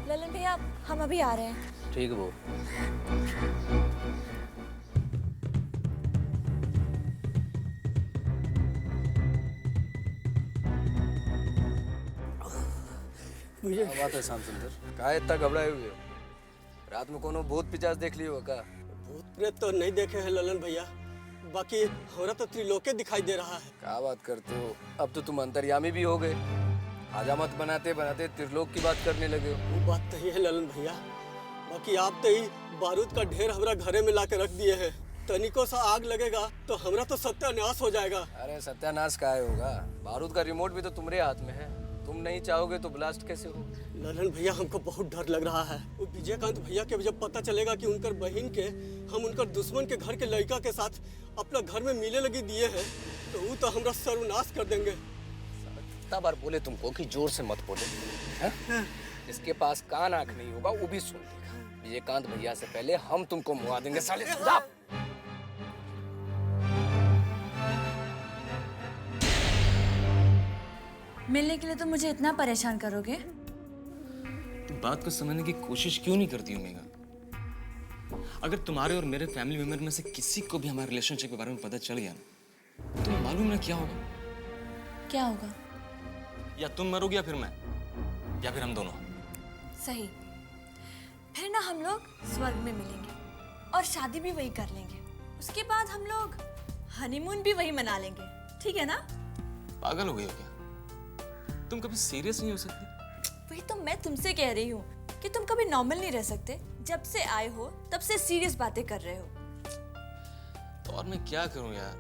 ललन भैया, हम अभी आ रहे हैं। ठीक है वो। मुझे क्या बात है श्याम सुंदर, कहा इतना घबराए हुए हो? रात में कोनो भूत पिचास देख लियो का? भूत प्रेत तो नहीं देखे हैं ललन भैया, बाकी हमरा तो त्रिलोके दिखाई दे रहा है। क्या बात करते हो, अब तो तुम अंतर्यामी भी हो गए। हजामत बनाते बनाते त्रिलोक की बात करने लगे हो। वो बात तो ही है ललन भैया, बाकी आप तो ही बारूद का ढेर हमरा घरे में ला के रख दिए हैं। तनिको सा आग लगेगा तो हमरा तो सत्यानाश हो जाएगा। अरे सत्यानाश काहे होगा, बारूद का रिमोट भी तो तुम्हारे हाथ में है। तुम नहीं चाहोगे तो ब्लास्ट कैसे हो? ललन भैया, हमको बहुत डर लग रहा है। वो विजयकांत भैया के जब पता चलेगा कि उनकर बहन के हम उनकर दुश्मन के घर के लड़का के साथ अपना घर में मिले लगी दिए हैं, तो वो तो हमरा सर्वनाश कर देंगे। कितना बार बोले तुमको कि जोर से मत बोलो, हैं? जिसके पास कान आंख नहीं होगा वो भी सुन लेगा। विजयकांत भैया से पहले हम तुमको मुआ देंगे साले। सुधार! मिलने के लिए तो मुझे इतना परेशान करोगे? तुम बात को समझने की कोशिश क्यों नहीं करती हो मेघा? अगर तुम्हारे और मेरे फैमिली मेंबर में से किसी को भी हमारे रिलेशनशिप के बारे में पता चल गया ना, तो मालूम ना क्या होगा? क्या होगा? या तुम मरोगी या फिर मैं, या फिर हम दोनों। सही। फिर ना हम लोग स्वर्ग में मिलेंगे और शादी भी वही कर लेंगे। उसके बाद हम लोग हनीमून भी वही मना लेंगे, ठीक है ना? पागल हो गई हो क्या? तुम कभी सीरियस नहीं हो सकती? वही तो मैं तुमसे कह रही हूँ कि तुम कभी नॉर्मल नहीं रह सकते। जब से आए हो तब से सीरियस बातें कर रहे हो। तो और मैं क्या करूं यार?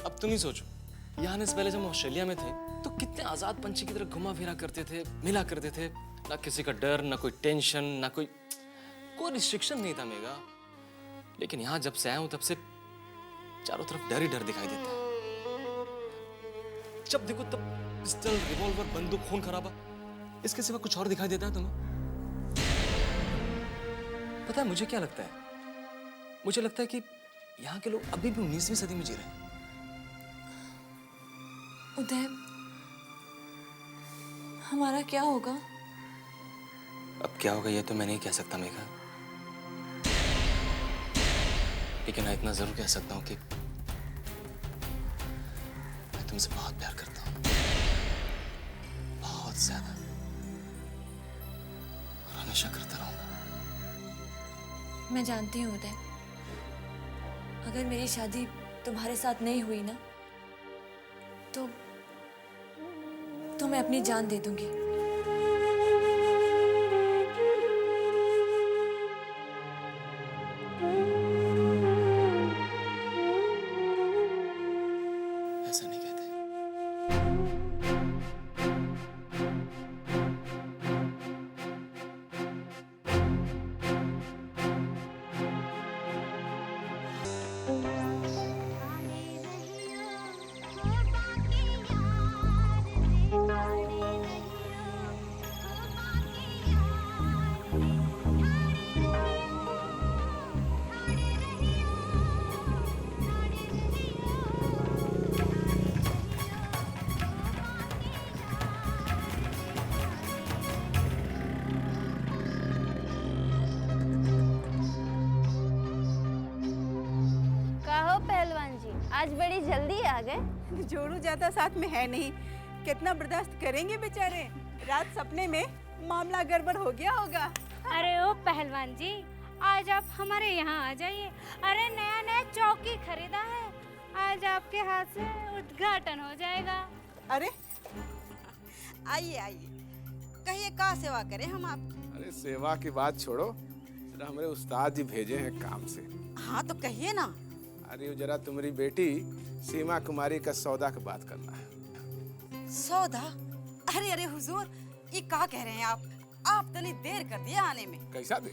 अब तुम ही सोचो, यहाँ आने से पहले जब हम ऑस्ट्रेलिया में थे तो कितने आजाद पंछी की तरह घुमा फिरा करते थे, मिला करते थे। ना किसी का डर, ना कोई टेंशन, ना कोई रिस्ट्रिक्शन नहीं था मेगा। लेकिन यहाँ जब से आया हूं तब से चारों तरफ डर ही डर दिखाई देता है। जब देखो तब पिस्टल, रिवॉल्वर, बंदूक, खून खराबा, इसके सिवा कुछ और दिखाई देता है तुम्हें? पता है मुझे क्या लगता है? मुझे लगता है कि यहाँ के लोग अभी भी 19वीं सदी में जी रहे हैं। उदय, हमारा क्या होगा? अब क्या होगा ये तो मैं नहीं कह सकता मेघा, लेकिन मैं इतना जरूर कह सकता हूँ कि मैं तुमसे बहुत प्यार करता हूँ, बहुत ज्यादा, और हमेशा करता रहूंगा। मैं जानती हूँ उदय, अगर मेरी शादी तुम्हारे साथ नहीं हुई ना तो मैं अपनी जान दे दूंगी। ऐसा नहीं कहते। आज बड़ी जल्दी आ गए। जोड़ू ज्यादा साथ में है नहीं, कितना बर्दाश्त करेंगे बेचारे। रात सपने में मामला गड़बड़ हो गया होगा। अरे ओ पहलवान जी, आज आप हमारे यहाँ आ जाइए। अरे नया नया चौकी खरीदा है, आज आपके हाथ से उद्घाटन हो जाएगा। अरे आइए आइए, कहिए का सेवा करें हम आप? अरे सेवा की बात छोड़ो, जरा हमारे उस्ताद जी भेजे हैं काम से। हाँ तो कहिए ना। अरे वो जरा तुम्हारी बेटी सीमा कुमारी का सौदा की बात करना है। सौदा? अरे अरे हुजूर, ये क्या कह रहे हैं आप तनी देर कर दिया आने में। कैसा दे?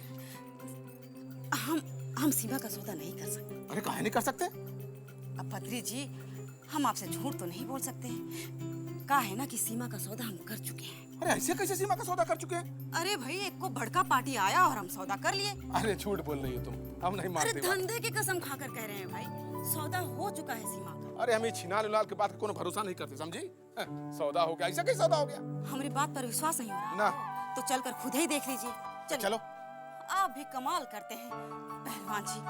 हम सीमा का सौदा नहीं कर सकते। अरे काहे नहीं कर सकते? अब पत्री जी, हम आपसे झूठ तो नहीं बोल सकते हैं। कहा है ना कि सीमा का सौदा हम कर चुके हैं। अरे ऐसे कैसे सीमा का सौदा कर चुके हैं? अरे भाई एक को भड़का पार्टी आया और हम सौदा कर लिए। अरे झूठ बोल रही हो तुम, हम नहीं अरे मानते बात। धंधे की कसम खाकर कह रहे हैं भाई, सौदा हो चुका है सीमा का। अरे हम ये छिनाल उलाल के बात का कोनो भरोसा नहीं करते, समझी? सौदा हो गया, ऐसा कैसे सौदा हो गया? हमारी बात पर विश्वास नहीं हो रहा ना। तो चलकर खुद ही देख लीजिए। चलो। आप भी कमाल करते हैं पहलवान जी,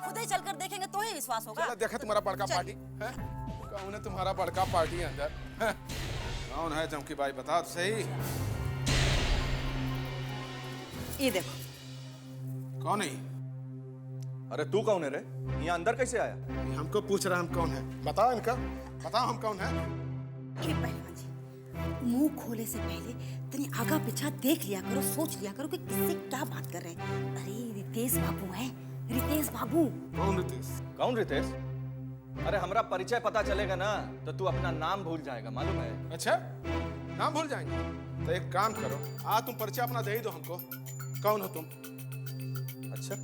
खुद ही चलकर देखेंगे तो ही विश्वास होगा। चलो देखा तुम्हारा बड़का पार्टी है? कौन है तुम्हारा बड़का पार्टी अंदर? हैं? कौन है चमकी भाई, बता तो सही। ये देखो। कौन है? अरे तू कौन है रे? यहाँ अंदर कैसे आया? ये हमको पूछ रहा हम कौन है, बताओ इनका, बताओ हम कौन है? ये पहलवान जी, मुंह खोले से पहले तनी आगा पीछा देख लिया करो, सोच लिया करो कि किससे क्या बात कर रहे हैं। अरे रितेश बाबू हैं, रितेश बाबू। कौन रितेश? कौन रितेश? अरे हमरा परिचय पता चलेगा ना तो तू अपना नाम भूल जाएगा, मालूम है? अच्छा, नाम भूल जाएंगे? तो एक काम करो, आज तुम परिचय अपना दे ही दो हमको, कौन हो तुम? अच्छा,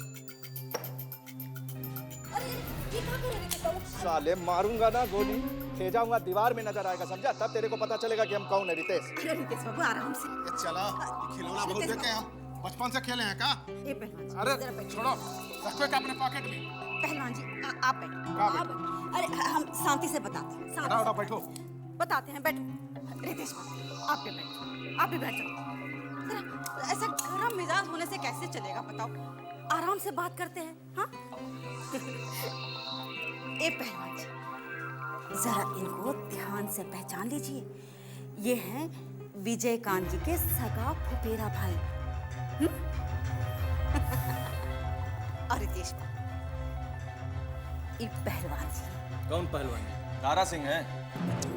ये क्या कर रहे हैं रितेश बाबू? साले मारूंगा ना गोली, ले जाऊंगा दीवार में नजर आएगा, समझा? तब तेरे को पता चलेगा कि हम कौन है, रितेश। अरे रितेश बाबू आराम से। ये चला, ये खिलौना बहुत देखे हम, बचपन से खेले हैं का? ये पहलवान जी, अरे जरा बैठिए। छोड़ो, रखो एक अपने पॉकेट में। पहलवान जी आप बैठो, कहाँ आप बैठो। अरे हम शांति से बताते हैं, शांति उठाओ, से बैठो। बताते हैं, बैठो। रितेश बाबू आप भी बैठो, आप भी बैठ जाओ। जरा ऐसा गरम मिजाज होने से कैसे चलेगा बताओ? आराम से बात करते हैं, हाँ? ए पहलवान जी, जरा इनको ध्यान से पहचान लीजिए, ये हैं विजयकांत जी के सगा फुफेरा भाई। और रितेश बाबू, ये पहलवान जी। कौन पहलवान? तारा सिंह है?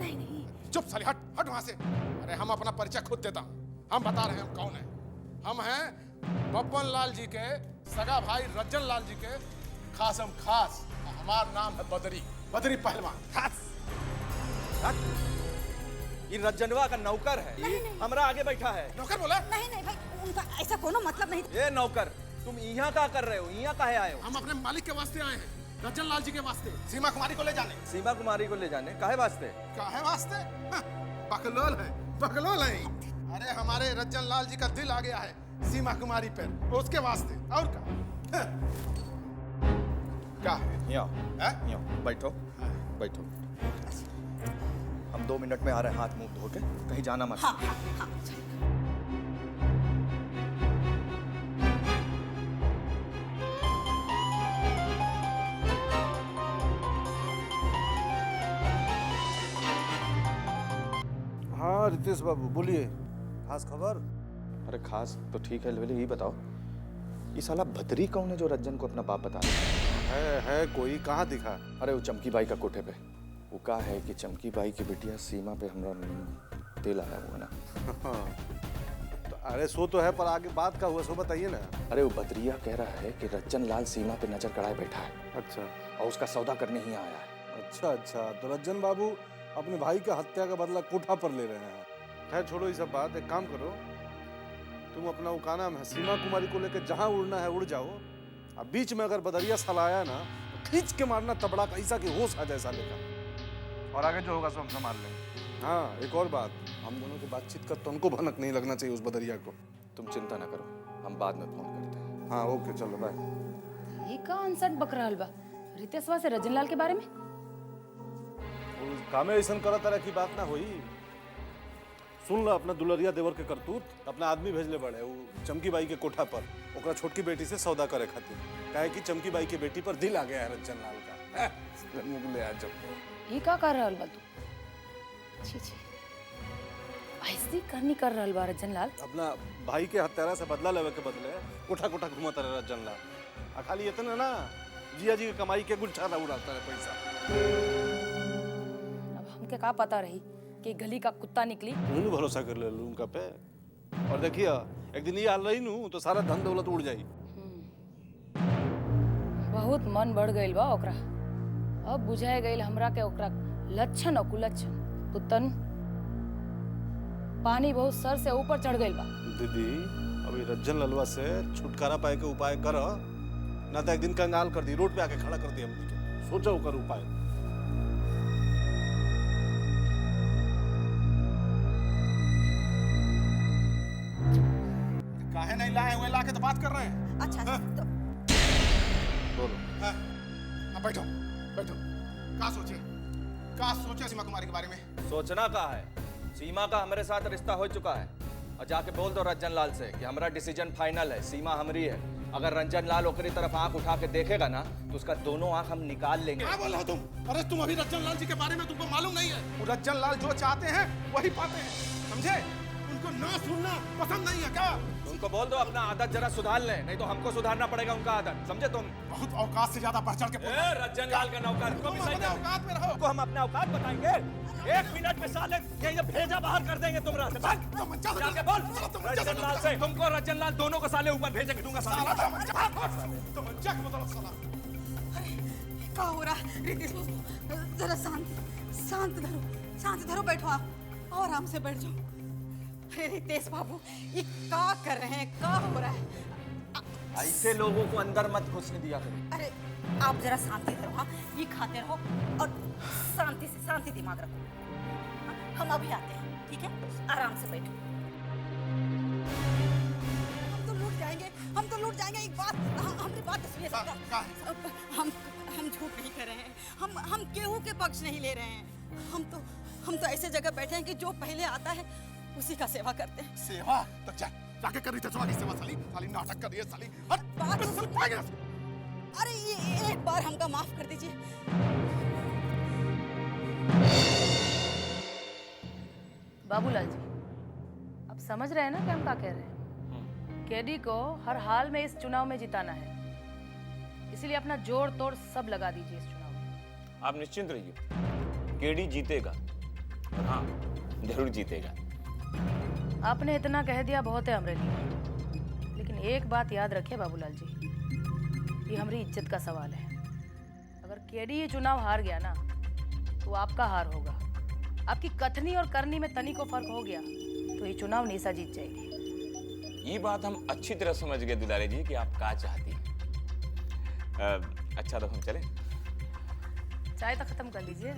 नहीं नहीं, चुप साले, हट हट वहां से। अरे हम अपना परिचय खुद देता हूँ, हम बता रहे हैं हम कौन है। हम हैं बब्बन लाल जी के सगा भाई रज्जन लाल जी के खासम खास। हमारा नाम है बदरी, बदरी पहलवान खास। ये रज्जनवा का नौकर है, हमरा आगे बैठा है। नौकर बोला? नहीं नहीं भाई, उनका ऐसा कोनो मतलब नहीं। ये नौकर, तुम यहाँ क्या कर रहे हो? यहाँ काहे आए हो? हम अपने मालिक के वास्ते आए हैं, रज्जन लाल जी के वास्ते, सीमा कुमारी को ले जाने। सीमा कुमारी को ले जाने? काहे वास्ते? काहे वास्ते? हाँ, बकलोल है, बकलोल है। अरे हमारे रज्जन लाल जी का दिल आ गया है सीमा कुमारी पर, उसके वास्ते। और क्या? हाँ। क्या है? यहाँ बैठो, बैठो। हम 2 मिनट में आ रहे हैं, हाथ मुंह धो के, कहीं जाना मत। हाँ हाँ हाँ। हाँ रितेश बाबू बोलिए, खास खबर? अरे खास तो ठीक है, लेकिन ये बताओ, ये साला भतरी कौन है जो रज्जन को अपना बाप बता रहा है? है कोई, कहाँ दिखा? अरे वो चमकी बाई का कोठे पे। वो कहा है कि चमकी बाई की बिटिया सीमा पे हमरा तेल आया हुआ ना। तो अरे सो तो है, पर आगे बात का हुआ सो बताइए ना। अरे वो बदरिया कह रहा है कि रज्जन लाल सीमा पे नजर गड़ाए बैठा है अच्छा और उसका सौदा करने ही आया है। अच्छा अच्छा, तो रज्जन बाबू अपने भाई का हत्या का बदला कोठा पर ले रहे हैं। खैर छोड़ो ये सब बात, एक काम करो, तुम अपना वो का नाम है सीमा कुमारी को लेकर जहाँ उड़ना है उड़ जाओ। अब बीच में अगर बदरिया साला आया ना तो खींच के मारना तबड़ा कैसा कि होश आ जाए साले का, और आगे जो होगा सो हम संभाल लेंगे। हाँ एक और बात, हम दोनों की बातचीत का तुमको भनक नहीं लगना चाहिए उस बदरिया को। तुम चिंता ना करो, हम बाद में फोन करते हैं। हाँ ओके चलो बाय। ये का अनसट बक रहल बा रितेशवा से रजन लाल के बारे में? कामे ऐसा करा तरह की बात ना हुई। सुन ला अपना दुलरिया देवर के करतूत, अपना आदमी भेजले बड़े वो चमकी बाई के कोठा पर ओकरा छोटकी बेटी से सौदा करे खातिर। काहे कि चमकी बाई की बेटी पर दिल आ गया है रज्जन लाल का। मुगले आ जाओ। ये का कर रहल बा तू? छी छी, ऐसी करनी कर रहल बा रजन लाल? अपना भाई के हत्यारा से बदला लेवे के बदले कोठा कोठा घूमता रहे रज्जन लाल। आ खाली इतना ना, जिया जी के कमाई के गुलछाला उड़ाता रहे पैसा। अब हमके का पता रही कि गली का कुत्ता निकली? उन्हें भरोसा कर ले उनका पे। और देखिए एक दिन ये हाल रही नू तो सारा धन दौलत उड़ जाई। बहुत मन बढ़ गइल बा ओकरा। अब बुझाए गइल हमरा के ओकरा लक्षण और कुलक्षण। तो तन पानी बहुत सर से ऊपर चढ़ गइल बा। दीदी अभी रज्जन ललवा से छुटकारा पाए के उपाय कर, ना तो एक दिन कंगाल कर दी, रोड पे आके खड़ा कर दी हमनी के। सोचो कर उपाय। लाए हुए लाके तो बात कर रहे हैं। अच्छा तो बोलो। हाँ, अब बैठो बैठो। क्या सोचे सीमा कुमारी के बारे में? सोचना का है, सीमा का हमारे साथ रिश्ता हो चुका है और जाके बोल दो रंजन लाल से कि हमारा डिसीजन फाइनल है, सीमा हमारी है। अगर रंजन लाल ओकरी तरफ आंख उठा के देखेगा ना तो उसका दोनों आंख हम निकाल लेंगे। क्या बोल रहे हो तुम? अरे तुम अभी रंजन लाल जी के बारे में तुमको मालूम नहीं है। वो रंजन लाल जो चाहते हैं वही पाते हैं, समझे? उनको ना सुनना पसंद नहीं है क्या? उनको बोल दो अपना आदत जरा सुधार ले, नहीं तो हमको सुधारना पड़ेगा उनका आदत, समझे तुम? बहुत औकात से ज्यादा बढ़ चढ़ के बोल। रंजन लाल का नौकर तुम अपने औकात में रहो। को हम अपना औकात बताएंगे। 1 मिनट में साले ये भेजा बाहर कर देंगे तुम रास्ते। जाके बोल रंजन लाल से, तुमको रंजन लाल दोनों को साले ऊपर भेज के दूंगा साला। क्या हो रहा है रितेश बाबू? जरा शांत धरो, बैठो आप और आराम से बैठ जाओ। अरे रितेश बाबू ये क्या कर रहे हैं, क्या हो रहा है? ऐसे लोगों को अंदर मत घुसने दिया करो। अरे आप जरा शांति से रहो, हाँ? ये खाते रहो और शांति दिमाग रखो। हम अभी आते हैं, ठीक है? आराम से बैठो। हम तो लूट जाएंगे। एक बात हमारी बात तो सुनिए सरकार। हम झूठ नहीं कर रहे हैं, हम केहू के पक्ष नहीं ले रहे हैं। हम तो ऐसे जगह बैठे हैं कि जो पहले आता है उसी का सेवा करते हैं। सेवा तो जाके कर रही थी सेवा। साली नाटक कर रही है साली। बात तो सुन। अरे ये एक बार हमका माफ कर दीजिए। बाबूलाल जी, अब समझ रहे हैं ना कि हम क्या कह रहे हैं? केडी को हर हाल में इस चुनाव में जिताना है, इसीलिए अपना जोड़ तोड़ सब लगा दीजिए इस चुनाव में। आप निश्चिंत रहिए, केडी जीतेगा। हाँ, जरूर जीतेगा। आपने इतना कह दिया बहुत है हमरे लिए, लेकिन एक बात याद रखिए बाबूलाल जी, ये हमारी इज्जत का सवाल है। अगर केडी ये चुनाव हार गया ना तो आपका हार होगा। आपकी कथनी और करनी में तनी को फर्क हो गया तो ये चुनाव निशा जीत जाएगी। ये बात हम अच्छी तरह समझ गए दुलारे जी कि आप क्या चाहती हैं। अच्छा तो हम चलें? चाय तो खत्म कर लीजिए।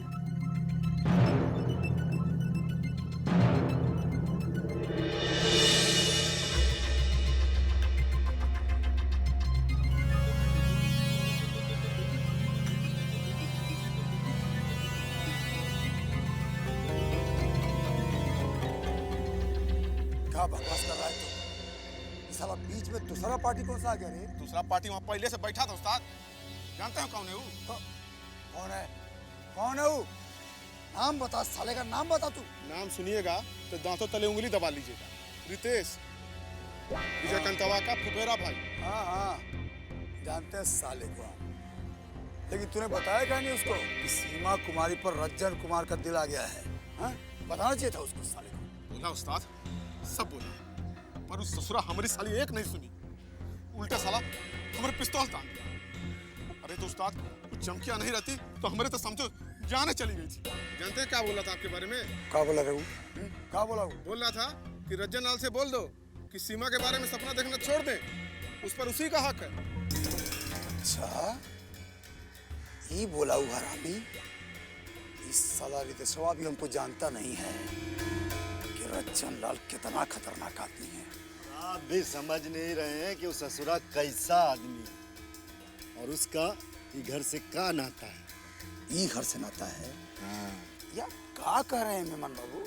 क्या बकवास कर रहा है तू? साला बीच में दूसरा पार्टी कौन सा आ गया रे? दूसरा पार्टी वहाँ पहले से बैठा था उस्ताद। जानते हो कौन है वो? कौन है वो? नाम बता, साले का नाम बता तू। नाम सुनिएगा तो दांतों तले उंगली दबा लीजिएगा। रितेश, विजय कंतवा का फुफेरा भाई। हाँ, जानते हैं साले को हम। लेकिन तूने बताया क्या नहीं उसको कि सीमा कुमारी पर रंजन कुमार का दिल आ गया है? हाँ? बताना चाहिए था उसको साले को। बोला उस्ताद, सब बोला, पर उस ससुरा हमारी साली एक नहीं सुनी। उल्टा साला हमारे पिस्तौल तान दिया। अरे तो उस्ताद, कुछ चमकिया नहीं रहती तो हमारे तो समझो जाने चली गई थी। जानते हैं क्या बोला था आपके बारे में? क्या बोला रे वो? क्या बोला वो? बोल रहा था कि रंजन लाल से बोल दो कि सीमा के बारे में सपना देखना छोड़ दें, उस पर उसी का हक है। अच्छा, ये बोला हुआ हरामी। इस साला रितेशवा भी हमको जानता नहीं है कि रंजन लाल कितना खतरनाक आदमी है। आप भी समझ नहीं रहे हैं कि वो ससुरा कैसा आदमी है और उसका ये घर से का नाता है। ये घर से नाता है? हाँ। या क्या कह रहे हैं मेमन बाबू?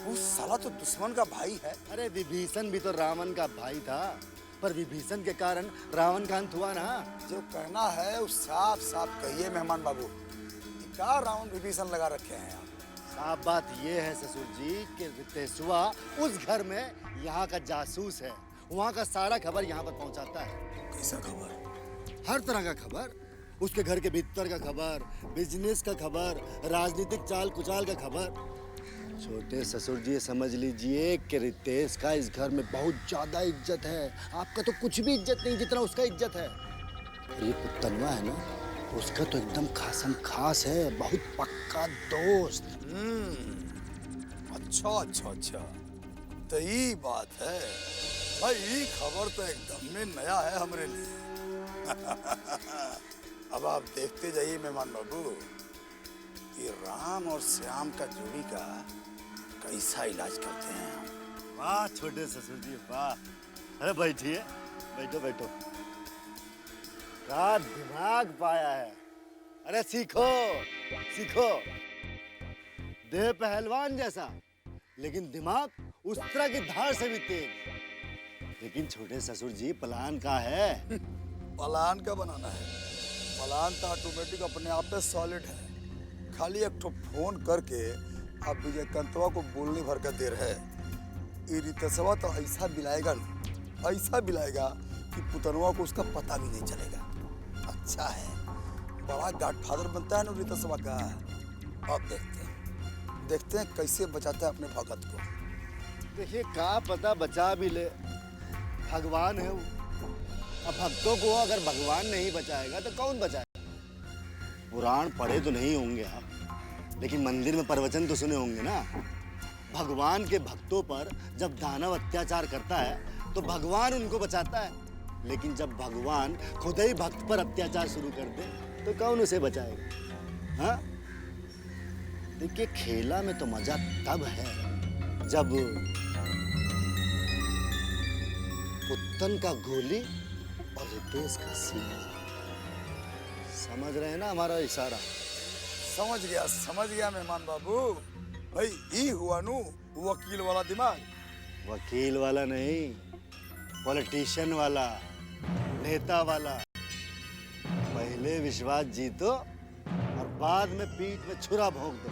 वो साला तो दुश्मन का भाई है। अरे विभीषण भी तो रावण का भाई था, पर विभीषण के कारण रावण का अंत हुआ ना। जो कहना है वो साफ साफ कहिए मेहमान बाबू। क्या रावण विभीषण लगा रखे हैं आप? साफ बात ये है ससुर जी कि रितेशवा उस घर में यहाँ का जासूस है। वहाँ का सारा खबर यहाँ पर पहुँचाता है। कैसा खबर? हर तरह का खबर, उसके घर के भीतर का खबर, बिजनेस का खबर, राजनीतिक चाल कुचाल का खबर। छोटे ससुर जी समझ लीजिए कि रितेश का इस घर में बहुत ज्यादा इज्जत है। आपका तो कुछ भी इज्जत नहीं जितना उसका इज्जत है। ये पुतनवा है ना, उसका तो एकदम खासम खास है, बहुत पक्का दोस्त। अच्छा, तो ये बात है भाई। ये खबर तो एकदम में नया है हमारे लिए। अब आप देखते जाइए मेहमान बाबू कि राम और श्याम का जोड़ी का कैसा इलाज करते हैं हम। वाह छोटे ससुर जी वाह। अरे बैठिए, बैठो बैठो। क्या दिमाग पाया है। अरे सीखो सीखो। देह पहलवान जैसा, लेकिन दिमाग उस तरह की धार से भी तेज। लेकिन छोटे ससुर जी प्लान का है? प्लान का बनाना है? प्लान तो ऑटोमेटिक अपने आप में सॉलिड है। खाली एक तो फोन करके आप विजयकांतवा को बोलने भर का देर है। ये रितेशवा तो ऐसा बिलाएगा ना, ऐसा बिलाएगा कि पुतनवा को उसका पता भी नहीं चलेगा। अच्छा है, बड़ा गॉडफादर बनता है ना रितेशवा का। अब देखते हैं कैसे बचाता है अपने भगत को। देखिए का पता बचा भी ले, भगवान है वो। अब भक्तों को अगर भगवान नहीं बचाएगा तो कौन बचाएगा? पुराण पढ़े तो नहीं होंगे आप, लेकिन मंदिर में प्रवचन तो सुने होंगे ना। भगवान के भक्तों पर जब दानव अत्याचार करता है तो भगवान उनको बचाता है, लेकिन जब भगवान खुद ही भक्त पर अत्याचार शुरू कर दे तो कौन उसे बचाएगा? हाँ, देखिए खेला में तो मजा तब है जब पुत्तन का गोली और रितेश का सीना। समझ रहे हैं ना हमारा इशारा? समझ गया मेहमान बाबू। भाई ये हुआ नु वकील वाला दिमाग। वकील वाला नहीं, पॉलिटिशियन वाला, नेता वाला। पहले विश्वास जीतो और बाद में पीठ में छुरा भोंक दो।